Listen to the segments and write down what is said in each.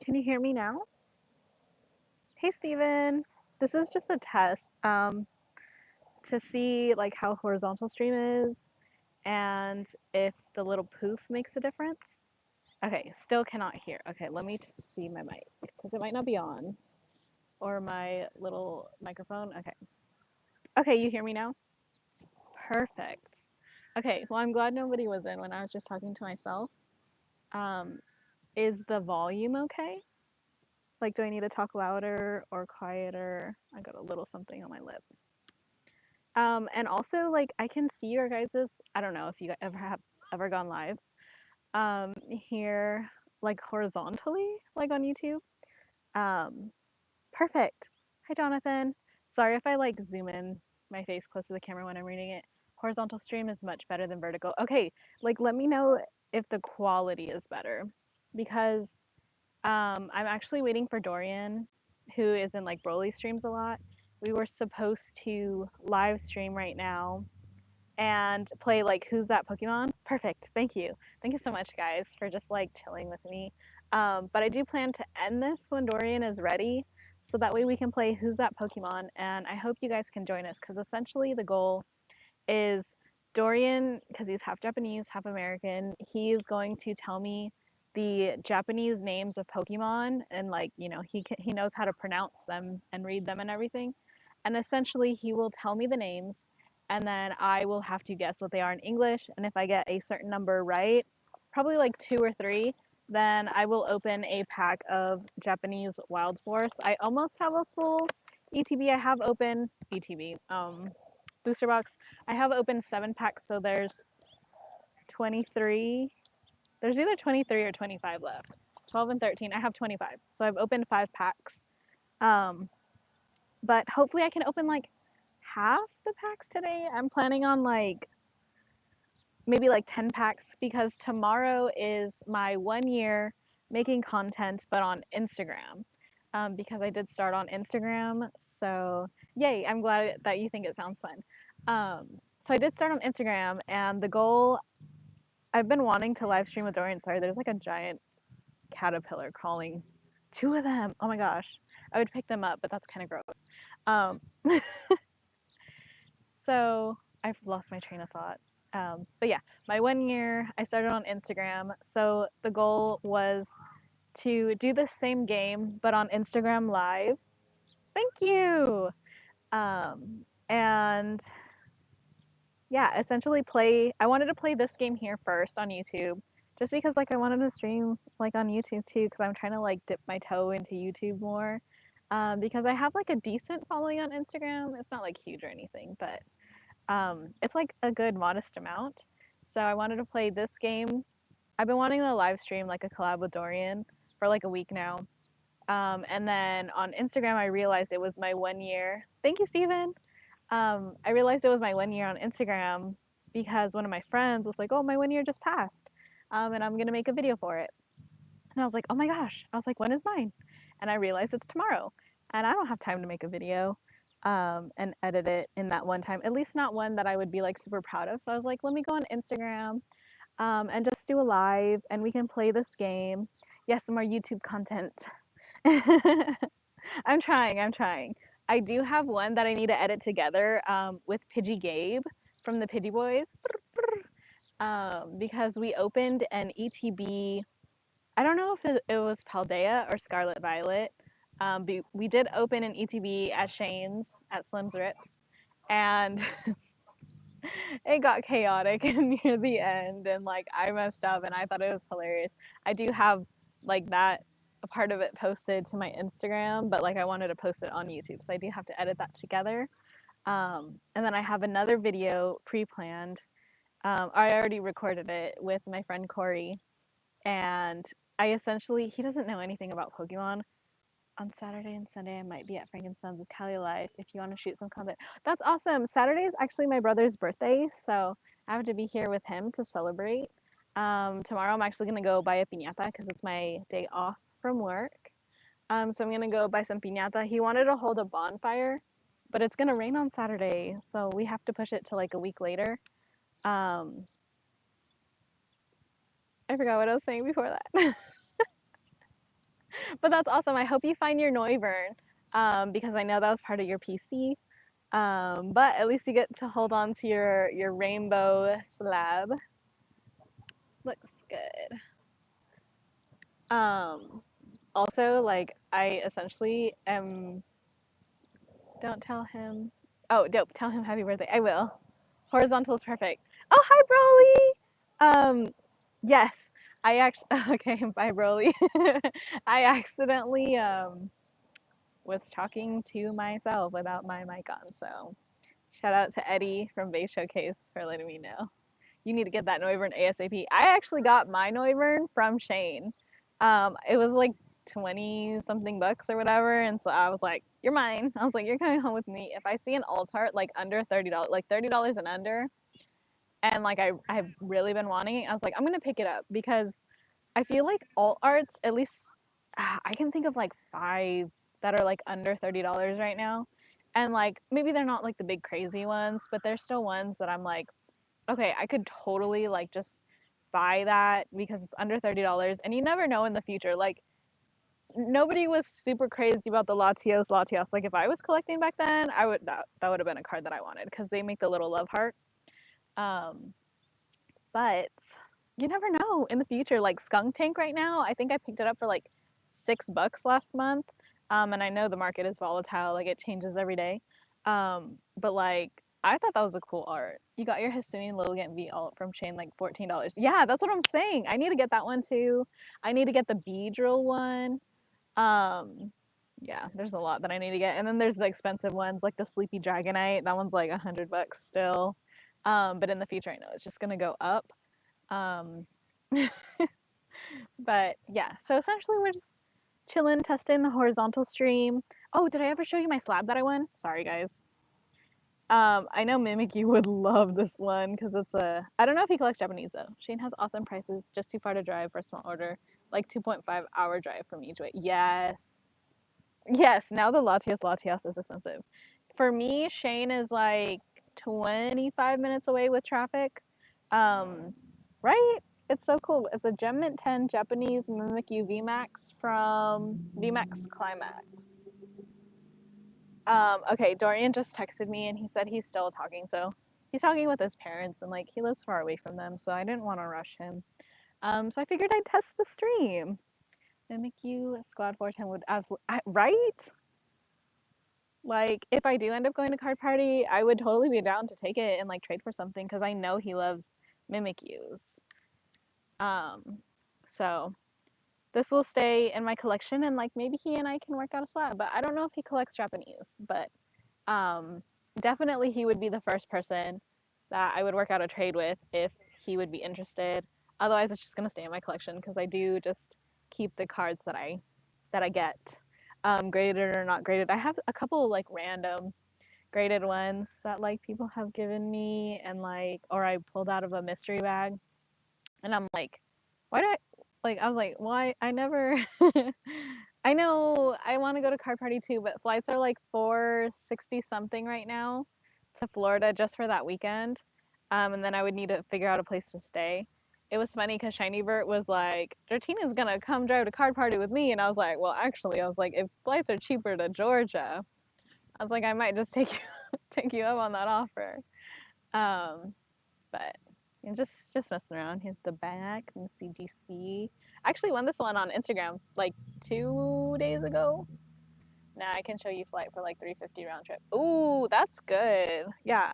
Can you hear me now? Hey, Steven. This is just a test to see like how horizontal stream is and if the little poof makes a difference. Okay, still cannot hear. Okay, let me see my mic because it might not be on or my little microphone. Okay. Okay, you hear me now? Perfect. Okay, well, I'm glad nobody was in when I was just talking to myself. Um, is the volume okay? Like, do I need to talk louder or quieter? I got a little something on my lip. And also, like, I can see your guys's. I don't know if you ever have ever gone live. Here, like horizontally, like on YouTube. Um, Perfect. Hi, Jonathan. Sorry if I like zoom in my face close to the camera when I'm reading it. Horizontal stream is much better than vertical. Okay, like let me know if the quality is better because I'm actually waiting for Dorian, who is in like Broly streams a lot. We were supposed to live stream right now and play like Who's That Pokemon? Perfect. Thank you. Thank you so much, guys, for just like chilling with me. But I do plan to end this when Dorian is ready, so that way we can play Who's That Pokemon. And I hope you guys can join us because essentially the goal is Dorian, because he's half Japanese, half American, he's going to tell me the Japanese names of Pokemon and like, he knows how to pronounce them and read them and everything. And essentially he will tell me the names and then I will have to guess what they are in English. And if I get a certain number right, probably like two or three, then I will open a pack of Japanese Wild Force. I almost have a full ETB. I have open ETB booster box. I have opened 7 packs, so there's 23. There's either 23 or 25 left. 12 and 13. I have 25. So I've opened 5 packs. But hopefully I can open like half the packs today. I'm planning on like maybe like 10 packs because tomorrow is my 1 year making content, but on Instagram. Because I did start on Instagram. So, yay, I'm glad that you think it sounds fun. So I did start on Instagram, and the goal, I've been wanting to live stream with Dorian. Sorry, there's like a giant caterpillar crawling. 2 of them. Oh my gosh. I would pick them up, but that's kind of gross. Um, so I've lost my train of thought. But yeah, my 1 year, I started on Instagram. So the goal was to do the same game, but on Instagram Live. Thank you. And yeah, essentially I wanted to play this game here first on YouTube, just because like I wanted to stream like on YouTube too, because I'm trying to like dip my toe into YouTube more. Because I have like a decent following on Instagram. It's not like huge or anything, but it's like a good modest amount. So I wanted to play this game. I've been wanting to live stream like a collab with Dorian for like a week now. And then on Instagram, I realized it was my 1 year. Thank you, Steven. I realized it was my 1 year on Instagram because one of my friends was like, "Oh, my 1 year just passed, and I'm gonna make a video for it." And I was like, "Oh my gosh!" I was like, "When is mine?" And I realized it's tomorrow, and I don't have time to make a video and edit it in that one time. At least not one that I would be like super proud of. So I was like, "Let me go on Instagram and just do a live, and we can play this game." Yes, some more YouTube content. I'm trying. I'm trying. I do have one that I need to edit together with Pidgey Gabe from the Pidgey Boys because we opened an ETB. I don't know if it was Paldea or Scarlet Violet. But we did open an ETB at Shane's at Slim's Rips, and it got chaotic near the end, and like I messed up, and I thought it was hilarious. I do have like that a part of it posted to my Instagram, but like I wanted to post it on YouTube, so I do have to edit that together. And then I have another video pre-planned. I already recorded it with my friend Corey, and he doesn't know anything about Pokemon. On Saturday and Sunday, I might be at Frankenstein's with Cali Life if you want to shoot some content. That's awesome. Saturday is actually my brother's birthday, so I have to be here with him to celebrate. Tomorrow, I'm actually going to go buy a piñata because it's my day off from work. So I'm going to go buy some piñata. He wanted to hold a bonfire, but it's going to rain on Saturday, so we have to push it to like a week later. I forgot what I was saying before that. But that's awesome. I hope you find your Noivern, because I know that was part of your PC. But at least you get to hold on to your rainbow slab. Looks good. Also, like, I essentially am. Don't tell him. Oh, dope. Tell him happy birthday. I will. Horizontal is perfect. Oh, hi, Broly. Yes, I actually. Okay, bye, Broly. I accidentally was talking to myself without my mic on. So shout out to Eddie from Base Showcase for letting me know. You need to get that Noivern ASAP. I actually got my Noivern from Shane. It was like 20 something bucks or whatever. And so I was like, you're mine. I was like, you're coming home with me. If I see an alt art like under $30, like $30 and under, and like I've really been wanting it, I was like, I'm gonna pick it up because I feel like alt arts, at least I can think of like five that are like under $30 right now. And like maybe they're not like the big crazy ones, but they're still ones that I'm like, okay, I could totally like just buy that because it's under $30 and you never know in the future. Like nobody was super crazy about the Latios Latios. Like if I was collecting back then, I would that would have been a card that I wanted because they make the little love heart. Um, but you never know in the future. Like Skunk Tank right now, I think I picked it up for like $6 last month. And I know the market is volatile, like it changes every day. But like I thought that was a cool art. You got your Hisuian Lilligant V alt from Chain like $14. Yeah, that's what I'm saying. I need to get that one too. I need to get the Beedrill one. Um, yeah, there's a lot that I need to get. And then there's the expensive ones like the Sleepy Dragonite. That one's like $100 still. But in the future, I know it's just gonna go up. Um, but yeah, so essentially we're just chilling, testing the horizontal stream. Oh, did I ever show you my slab that I won? Sorry, guys. I know Mimikyu would love this one because it's a. I don't know if he collects Japanese though. Shane has awesome prices, just too far to drive for a small order, like 2.5 hour drive from each way. Yes, yes. Now the Latios Latios is expensive. For me, Shane is like 25 minutes away with traffic. Um, right? It's so cool. It's a Gem Mint 10 Japanese Mimikyu VMAX from VMAX Climax. Okay, Dorian just texted me and he said he's still talking. So he's talking with his parents and like he lives far away from them. So I didn't want to rush him. So I figured I'd test the stream. Mimikyu Squad 410 would, as right? Like if I do end up going to Card Party, I would totally be down to take it and like trade for something because I know he loves Mimikyus. Um, so this will stay in my collection and like maybe he and I can work out a slab. But I don't know if he collects Japanese, but um, definitely he would be the first person that I would work out a trade with if he would be interested. Otherwise, it's just gonna stay in my collection because I do just keep the cards that I get, graded or not graded. I have a couple of like random graded ones that like people have given me and like or I pulled out of a mystery bag, and I'm like, why do I like? I was like, why I never. I know I want to go to Card Party too, but flights are like 460 something right now to Florida just for that weekend. And then I would need to figure out a place to stay. It was funny because Shiny Bert was like, Dertina's gonna come drive to Card Party with me. And I was like, well, actually, I was like, if flights are cheaper to Georgia, I was like, I might just take you, take you up on that offer. Um, but and just messing around. Here's the back and the CGC. I actually won this one on Instagram like 2 days ago. Now I can show you flight for like 350 round trip. Ooh, that's good. Yeah,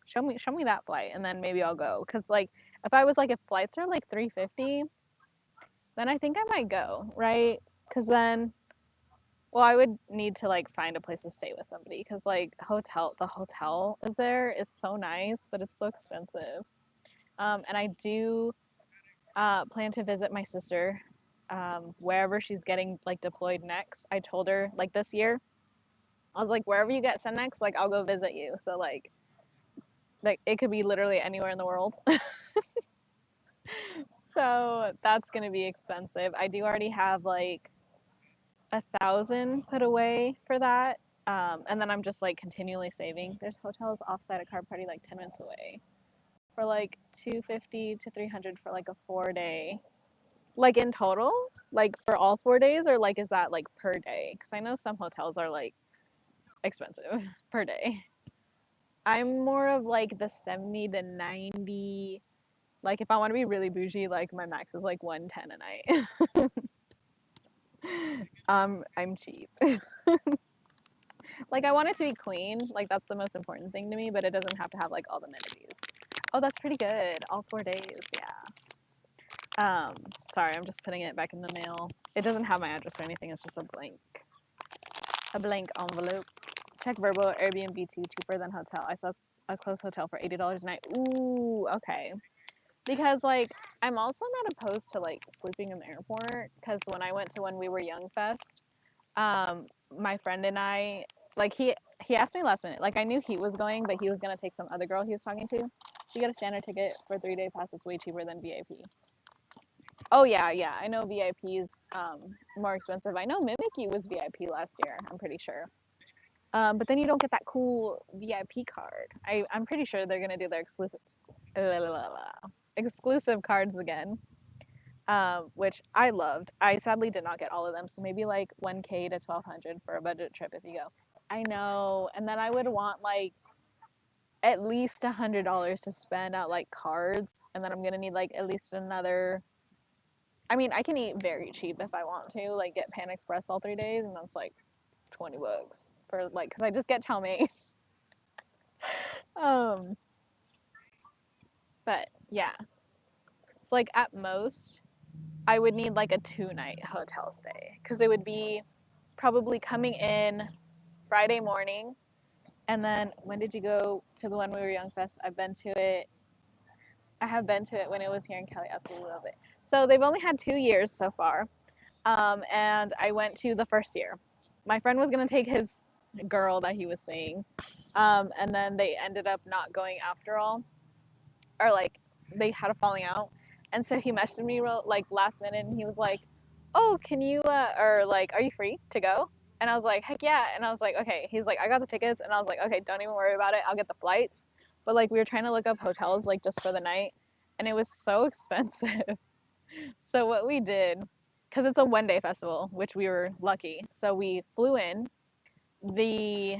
show me that flight, and then maybe I'll go. Cause like if I was like if flights are like 350, then I think I might go, right? Cause then well, I would need to like find a place to stay with somebody because like the hotel is there is so nice, but it's so expensive. And I do plan to visit my sister wherever she's getting like deployed next. I told her like this year, I was like, wherever you get sent next, like I'll go visit you. So like it could be literally anywhere in the world. So that's gonna be expensive. I do already have like 1,000 put away for that. And then I'm just like continually saving. There's hotels offsite at Card Party like 10 minutes away for like 250 to 300 for like a 4 day Like in total? Like for all 4 days, or like is that like per day? Because I know some hotels are like expensive per day. I'm more of like the 70 to 90. Like if I want to be really bougie, like my max is like 110 a night. I'm cheap. Like I want it to be clean. Like that's the most important thing to me, but it doesn't have to have like all the amenities. Oh, that's pretty good. All 4 days, yeah. Um, Sorry, I'm just putting it back in the mail. It doesn't have my address or anything. It's just a blank envelope. Check Vrbo, Airbnb too, cheaper than hotel. I saw a close hotel for $80 a night. Ooh, okay. Because like I'm also not opposed to like sleeping in the airport. Because when we were Young Fest, my friend and I, like he asked me last minute. Like I knew he was going, but he was gonna take some other girl he was talking to. You get a standard ticket for a 3-day pass. It's way cheaper than VIP. Oh yeah, yeah. I know VIP is more expensive. I know Mimikyu was VIP last year. I'm pretty sure. But then you don't get that cool VIP card. I'm pretty sure they're gonna do their exclusive cards again, which I loved. I sadly did not get all of them, so maybe like 1K to 1200 for a budget trip if you go. I know, and then I would want like at least $100 to spend at like cards, and then I'm gonna need like at least another. I mean, I can eat very cheap if I want to, like get Pan Express all 3 days, and that's like $20 for like, cause I just get chow mein. um, but yeah, it's like at most I would need like a 2-night hotel stay, cause it would be probably coming in Friday morning, and then when did you go to the one we were Young Fest? I've been to it. I have been to it when it was here in Cali. Absolutely love it. So they've only had 2 years so far, and I went to the first year. My friend was gonna take his girl that he was seeing, and then they ended up not going after all, or like they had a falling out, and so he messaged me like last minute, and he was like, "Oh, can you or like, are you free to go?" And I was like, "Heck yeah!" And I was like, "Okay." He's like, "I got the tickets," and I was like, "Okay, don't even worry about it. I'll get the flights." But like we were trying to look up hotels like just for the night, and it was so expensive. So what we did, because it's a 1-day festival, which we were lucky. So we flew in. The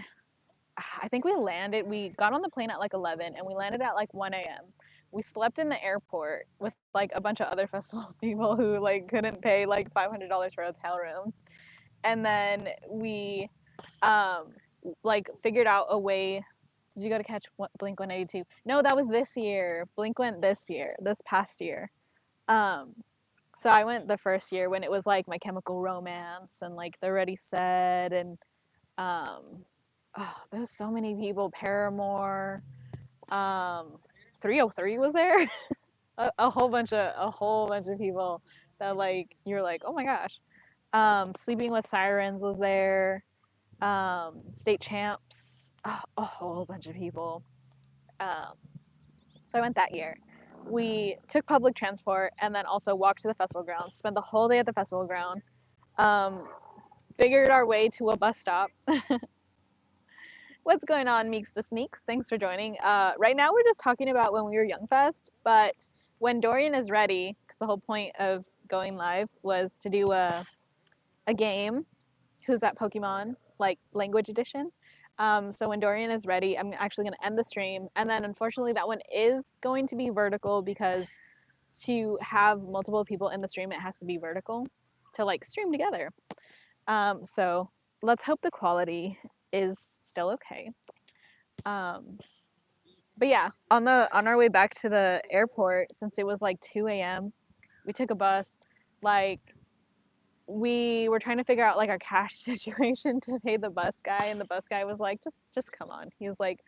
I think we got on the plane at like 11 and we landed at like 1 a.m. We slept in the airport with like a bunch of other festival people who like couldn't pay like $500 for a hotel room. And then we um like figured out a way. Did you go to catch Blink 182? No, that was this year. Blink went this year, this past year. Um so I went the first year when it was like My Chemical Romance and like The Ready Set and um oh, there's so many people. Paramore, um 303 was there. A whole bunch of people that like you're like, oh my gosh. Sleeping with Sirens was there. State Champs, a whole bunch of people. Um, so I went that year. We took public transport and then also walked to the festival grounds. Spent the whole day at the festival ground. Um, Figured our way to a bus stop. What's going on, Meeks the Sneaks? Thanks for joining. Right now, we're just talking about when we were Young Fest, but when Dorian is ready, because the whole point of going live was to do a game. Who's that Pokemon? Like language edition. So when Dorian is ready, I'm actually going to end the stream. And then unfortunately, that one is going to be vertical because to have multiple people in the stream, it has to be vertical to like stream together. So let's hope the quality is still okay. Um, but yeah, on our way back to the airport, since it was like 2 a.m., we took a bus. Like we were trying to figure out like our cash situation to pay the bus guy, and the bus guy was like, just come on. He was like,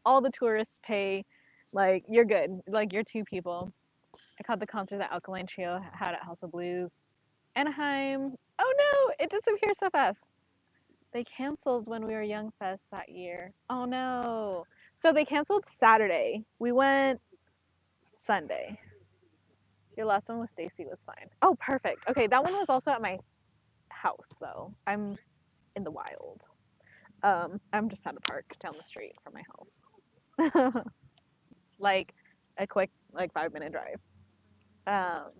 all the tourists pay, like you're good, like you're 2 people. I caught the concert that Alkaline Trio had at House of Blues. Anaheim. Oh no, it disappeared so fast. They canceled when we were Young Fest that year. Oh no. So they canceled Saturday. We went Sunday. Your last one with Stacy was fine. Oh, perfect. Okay, that one was also at my house though. I'm in the wild. I'm just at a park down the street from my house. Like a quick like 5-minute drive. Um,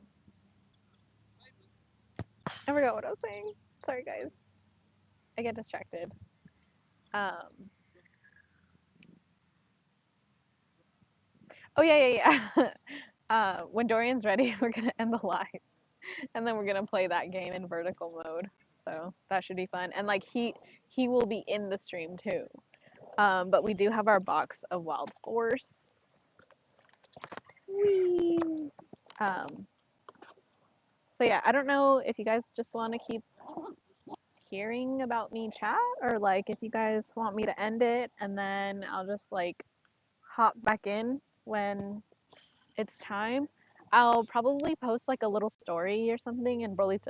I forgot what I was saying. Sorry, guys. I get distracted. Um, oh, yeah. When Dorian's ready, we're going to end the live. And then we're going to play that game in vertical mode. So that should be fun. And like he will be in the stream too. But we do have our box of Wild Force. Whee! Um, so yeah, I don't know if you guys just want to keep hearing about me chat or like if you guys want me to end it and then I'll just like hop back in when it's time. I'll probably post like a little story or something in Broly's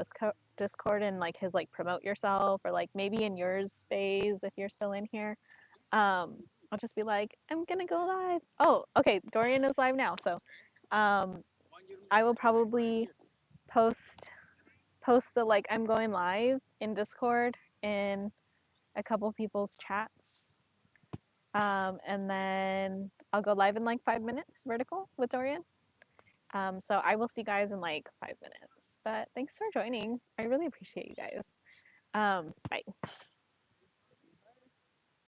Discord and like his like promote yourself or like maybe in yours space if you're still in here. I'll just be like, I'm gonna go live. Oh, okay, Dorian is live now, so um, I will probably post the like I'm going live in Discord in a couple people's chats. And then I'll go live in like 5 minutes vertical with Dorian. So I will see you guys in like 5 minutes. But thanks for joining. I really appreciate you guys. Bye.